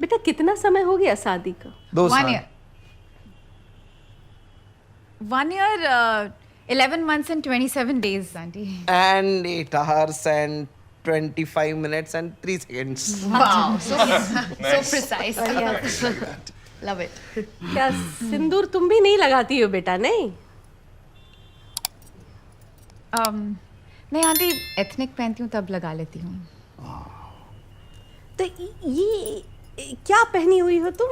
बेटा कितना समय हो गया शादी का? 2 साल। 1 year. 1 year, 11 months and 27 days, auntie. And 8 hours and 25 minutes and 3 seconds. Wow, so precise. Love it. क्या सिंदूर तुम भी नहीं लगाती हो बेटा? नहीं नहीं आंटी, एथनिक पहनती हूँ तब लगा लेती हूँ. तो ये क्या पहनी हुई हो तुम?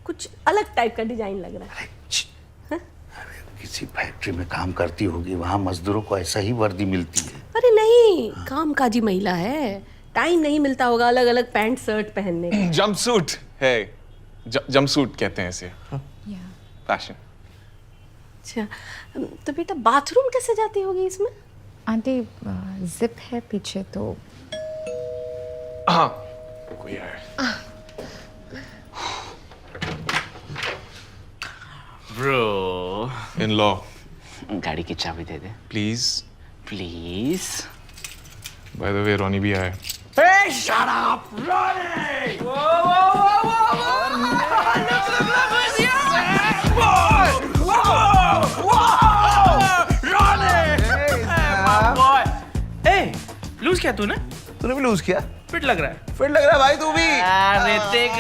कुछ अलग टाइप का डिजाइन लग रहा है. किसी फैक्ट्री में काम करती होगी, वहाँ मजदूरों को ऐसा ही वर्दी मिलती है. अरे नहीं, कामकाजी महिला है, टाइम नहीं मिलता होगा अलग अलग पैंट शर्ट पहनने का. जंपसूट है, जंपसूट कहते हैं इसे. फैशन. अच्छा, तो बेटा बाथरूम कैसे जाती होगी इसमें? आंटी जिप है पीछे तो. हाँ, कोई है. ब्रो, इन लॉ, गाड़ी की चाबी दे दे please. Please. By the way Ronnie भी आए. Hey, shut up, Ronnie! लूज क्या तूने? तूने भी लूज किया? फिट लग रहा है. फिट लग रहा है भाई तू भी. ऋतिक.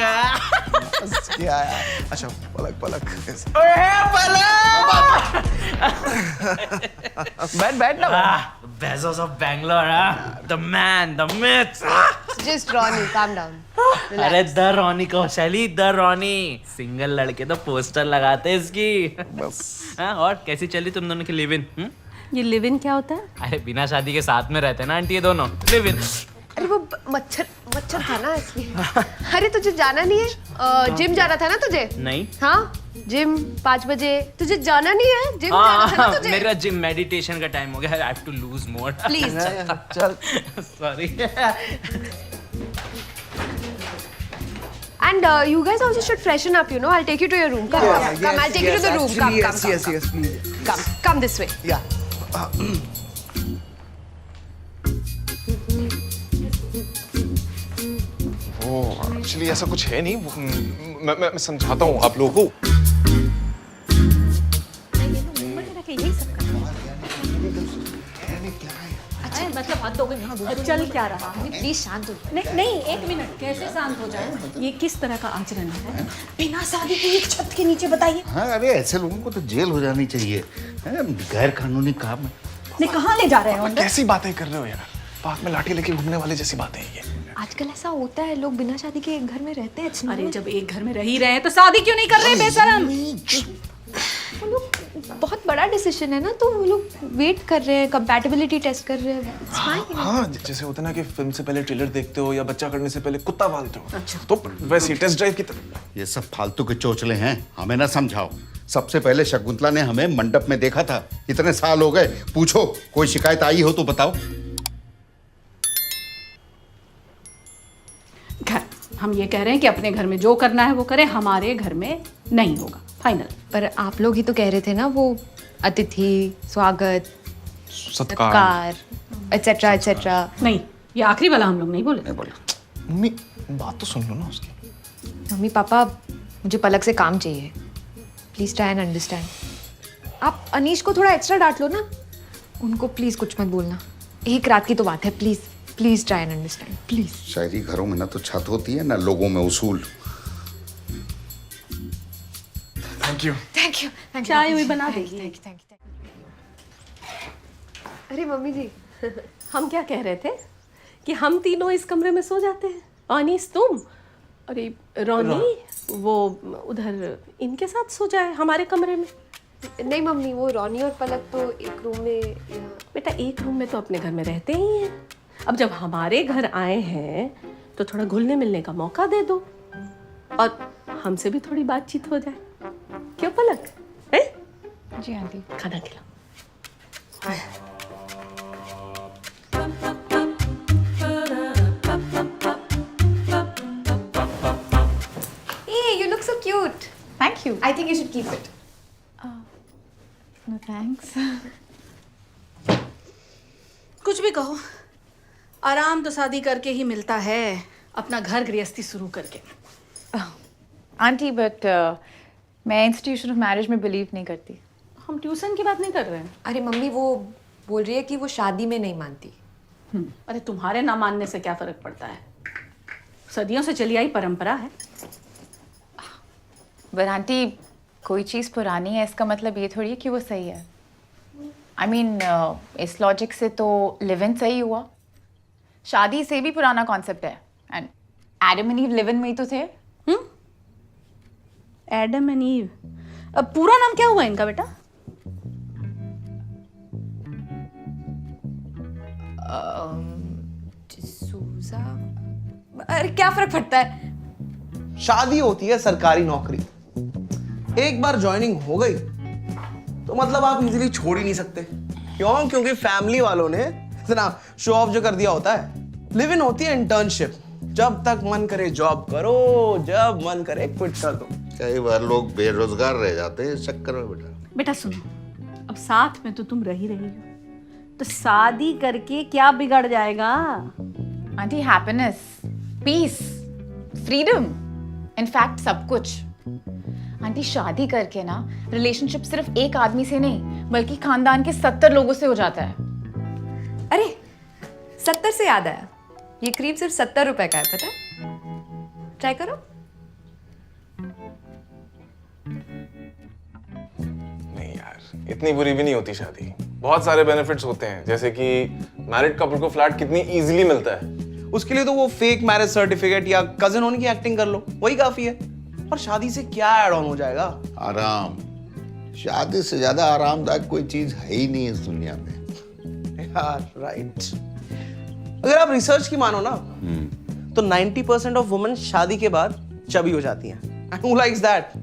बस क्या यार. अच्छा पलक पलक. बैठ ना. Bezos of Bangalore, the man, the myth. Just Ronnie, calm down. अरे द रॉनी को शैली, द रॉनी. सिंगल लड़के तो पोस्टर लगाते हैं इसकी. बस. हाँ, और कैसी चली तुम दोनों की लिव इन? ये लिव इन क्या होता है? अरे बिना शादी के साथ में रहते हैं ना आंटी ये दोनों. Live in. अरे वो मच्छर था ना इसलिए. अरे तुझे जाना नहीं है? जिम जाना था ना तुझे? नहीं. हाँ, जिम 5 बजे. तुझे जाना नहीं है? जिम जाना था ना तुझे? मेरा जिम मेडिटेशन का टाइम हो गया. I have to lose more. Please चल. Sorry. And you guys also should freshen up, you know. I'll take you to your room. Come, I'll take you to the room. Come, Yes, please. come this way. Yeah. Oh, actually ऐसा कुछ है नहीं. मैं समझाता हूँ आप लोगों को. यही सब मतलब हाथ धो गए. चल क्या रहा है? प्लीज शांत हो. नहीं, एक मिनट. कैसे शांत हो जाए? ये किस तरह का आचरण है? बिना शादी के एक छत के नीचे बताइए. हाँ, अरे ऐसे लोगों को तो जेल हो जानी चाहिए. गैर कानूनी काम है. नहीं, कहाँ ले जा रहे हो? कैसी बातें कर रहे हो यार? पार्क में लाठी लेके घूमने वाले जैसी बातें हैं ये. आजकल ऐसा होता है, लोग बिना शादी के एक घर में रहते हैं. अरे जब एक घर में रह ही रहे हैं तो शादी क्यों नहीं कर रहे बेशरम? वो लोग बहुत बड़ा डिसीजन है ना, तो वो लोग वेट कर रहे हैं, कंपैटिबिलिटी टेस्ट कर रहे हैं. हाँ, जैसे होता है ना कि फिल्म से पहले ट्रेलर देखते हो या बच्चा करने से पहले कुत्ता पालते हो. अच्छा. तो वैसे टेस्ट ड्राइव की तरह. ये सब फालतू के चोचले हैं, हमें ना समझाओ. सबसे पहले शकुंतला ने हमें मंडप में देखा था. इतने साल हो गए. पूछो, कोई शिकायत आई हो तो बताओ. घर, हम ये कह रहे हैं कि अपने घर में जो करना है वो करें, हमारे घर में नहीं होगा. फाइनल. पर आप लोग ही तो कह रहे थे ना, वो अतिथि स्वागत सत्कार एटसेट्रा एटसेट्रा. नहीं, ये आखिरी वाला हम लोग नहीं बोले. मम्मी बात तो सुन लो ना उसकी. मम्मी पापा, मुझे पलक से काम चाहिए. Please try and understand. आप अनीश को थोड़ा एक्स्ट्रा डांट लो ना. उनको प्लीज कुछ मत बोलना. एक रात की तो बात है. Please try and understand. Please. शहरी घरों में ना तो छत होती है ना लोगों में उसूल. Thank you. चाय हुई बना देगी. Thank you. अरे मम्मी जी, हम क्या कह रहे थे कि हम तीनों इस कमरे में सो जाते हैं. अनीस तुम, अरे रोनी वो उधर इनके साथ सो जाए हमारे कमरे में. नहीं मम्मी, वो रोनी और पलक तो एक रूम में. बेटा एक रूम में तो अपने घर में रहते ही हैं. अब जब हमारे घर आए हैं तो थोड़ा घुलने मिलने का मौका दे दो और हमसे भी थोड़ी बातचीत हो जाए. क्यों पलक? है जी आंटी. खाना खिलाओ. Hey, you look so cute. Thank you. I think you should keep it. No thanks. कुछ भी कहो, आराम तो शादी करके ही मिलता है. अपना घर गृहस्थी शुरू करके। आंटी बट मैं इंस्टीट्यूशन ऑफ मैरिज में बिलीव नहीं करती। हम ट्यूशन की बात नहीं कर रहे हैं। अरे मम्मी वो बोल रही है कि वो शादी में नहीं मानती। अरे तुम्हारे ना मानने से क्या फर्क पड़ता है, सदियों से चली आई परंपरा है। बट आंटी कोई चीज़ पुरानी है इसका मतलब ये थोड़ी है कि वो सही है। आई मीन इस लॉजिक से तो लिव इन सही हुआ, शादी से भी पुराना कॉन्सेप्ट है। And Adam and ewe live in में ही तो थे। एडम एंड ईव, अब पूरा नाम क्या हुआ इनका बेटा? सूजा। अरे क्या फर्क पड़ता है? शादी होती है सरकारी नौकरी, एक बार ज्वाइनिंग हो गई तो मतलब आप इजीली छोड़ ही नहीं सकते। क्यों? क्योंकि फैमिली वालों ने इतना शो ऑफ जो कर दिया होता है। लिव इन होती है इंटर्नशिप, जब तक मन करे जॉब करो, जब मन करे क्विट कर दो। कई बार लोग बेरोजगार रह जाते हैं इस चक्कर में बेटा। बेटा सुनो, अब साथ में तो तुम रही हो, तो शादी करके क्या बिगड़ जाएगा? आंटी हैप्पीनेस, पीस, फ्रीडम, इनफैक्ट सब कुछ। आंटी शादी करके ना रिलेशनशिप सिर्फ एक आदमी से नहीं बल्कि खानदान के 70 लोगों से हो जाता है। अरे 70 से याद आया, ये क्रीम सिर्फ 70 रुपए का है, पता है? ट्राई करो। नहीं यार, इतनी बुरी भी नहीं होती शादी। बहुत सारे बेनिफिट्स होते हैं, जैसे कि मैरिड कपल को फ्लैट कितनी इजीली मिलता है। उसके लिए तो वो फेक मैरिज सर्टिफिकेट या कजिन होने की एक्टिंग कर लो, वही काफी है। और शादी से क्या ऐड ऑन हो जाएगा? आराम, शादी से ज्यादा आरामदायक कोई चीज है ही नहीं इस दुनिया में यार राइट। अगर आप रिसर्च की मानो ना तो 90% ऑफ वुमेन शादी के बाद चबी हो जाती हैं। And who likes that?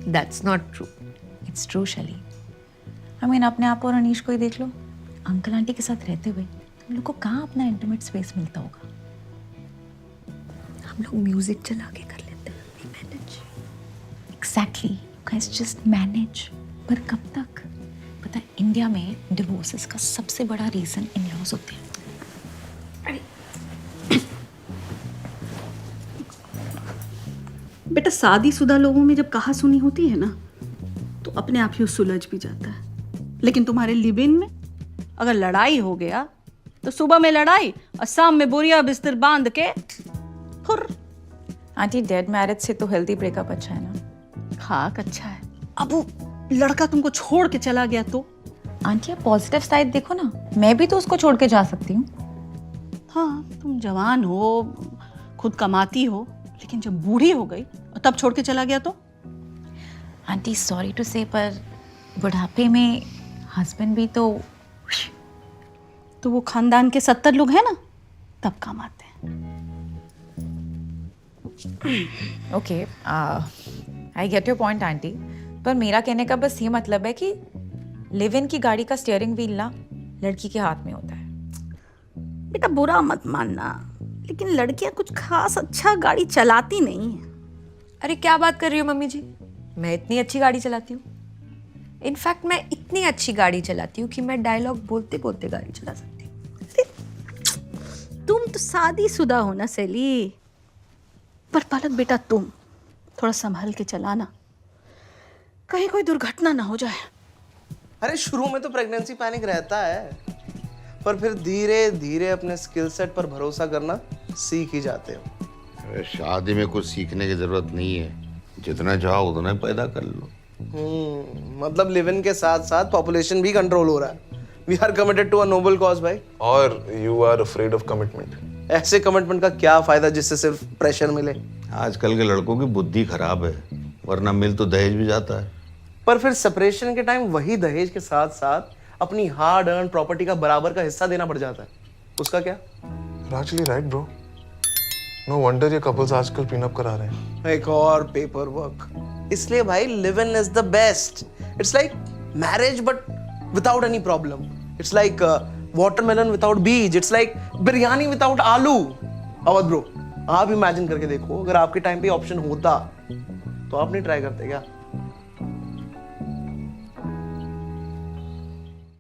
That's not true. It's true, शली। आई मीन अपने आप और अनीश को ही देख लो, अंकल आंटी के साथ रहते हुए तुम लोग को कहाँ अपना इंटीमेट स्पेस मिलता होगा। हम लोग म्यूजिक चला के कर लेते हैं, we manage. Exactly, guys just manage. पर कब तक? पता है इंडिया में डिवोर्सेस का सबसे बड़ा रीजन इन लॉज होते हैं। बेटा शादीशुदा लोगों में जब कहा सुनी होती है ना तो अपने आप ही सुलझ भी जाता है, लेकिन तुम्हारे लिव इन में अगर लड़ाई हो गया तो सुबह में लड़ाई और शाम में बोरिया बिस्तर बांध के फुर। आंटी डेड मैरिज से तो हेल्दी ब्रेकअप अच्छा है ना। खाक अच्छा है, अब वो लड़का तुमको छोड़ के चला गया तो? आंटी आप पॉजिटिव साइड देखो ना, मैं भी तो उसको छोड़ के जा सकती हूँ। हाँ तुम जवान हो, खुद कमाती हो, लेकिन जब बूढ़ी हो गई और तब छोड़ के चला गया तो? आंटी सॉरी टू से पर बुढ़ापे में हस्बैंड भी तो वो खानदान के 70 लोग हैं ना, तब काम आते हैं। Okay I get your point aunty, पर मेरा कहने का बस ये मतलब है कि लिव इन की गाड़ी का स्टीयरिंग व्हील ना लड़की के हाथ में होता है। बेटा बुरा मत मानना, लेकिन लड़कियां कुछ खास अच्छा गाड़ी चलाती नहीं है। अरे क्या बात कर रही हो मम्मी जी, मैं इतनी अच्छी गाड़ी चलाती हूँ। इनफैक्ट मैं इतनी अच्छी गाड़ी चलाती हूँ कि मैं डायलॉग बोलते बोलते गाड़ी चला सकती हूँ। तुम तो शादीशुदा हो ना सैली, पर पलक बेटा तुम थोड़ा संभल के चलाना, कहीं कोई दुर्घटना ना हो जाए। अरे शुरू में तो प्रेगनेंसी पैनिक रहता है, पर फिर धीरे धीरे अपने स्किल सेट पर भरोसा करना सीख ही जाते हो। अरे शादी में कुछ सीखने की जरूरत नहीं है, जितना चाहो उतना पैदा कर लो। मतलब लिव इन के साथ साथ पॉपुलेशन भी कंट्रोल हो रहा है। We are committed to a noble cause भाई। और you are afraid of commitment. ऐसे कमिटमेंट का क्या फायदा जिससे सिर्फ प्रेशर मिले? आजकल के लड़कों की बुद्धि खराब है, वरना मिल तो दहेज भी जाता है। पर फिर सेपरेशन के टाइम वही दहेज के साथ साथ अपनी हार्ड अर्न प्रॉपर्टी का बराबर का हिस्सा देना पड़ जाता है, उसका क्या? Actually right bro, no wonder ये कपल्स आजकल प्रीनअप करा रहे हैं। एक और पेपर वर्क। इसलिए भाई live in is the best. It's like marriage but without any problem. It's like watermelon without बीज। It's like biryani without aloo. Awadh bro, आप इमेजिन करके देखो, अगर आपके टाइम पे ऑप्शन होता तो आप नहीं ट्राई करते क्या?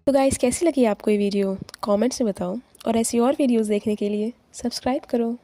तो गाइस कैसी लगी आपको ये वीडियो कमेंट्स में बताओ, और ऐसी और वीडियोस देखने के लिए सब्सक्राइब करो।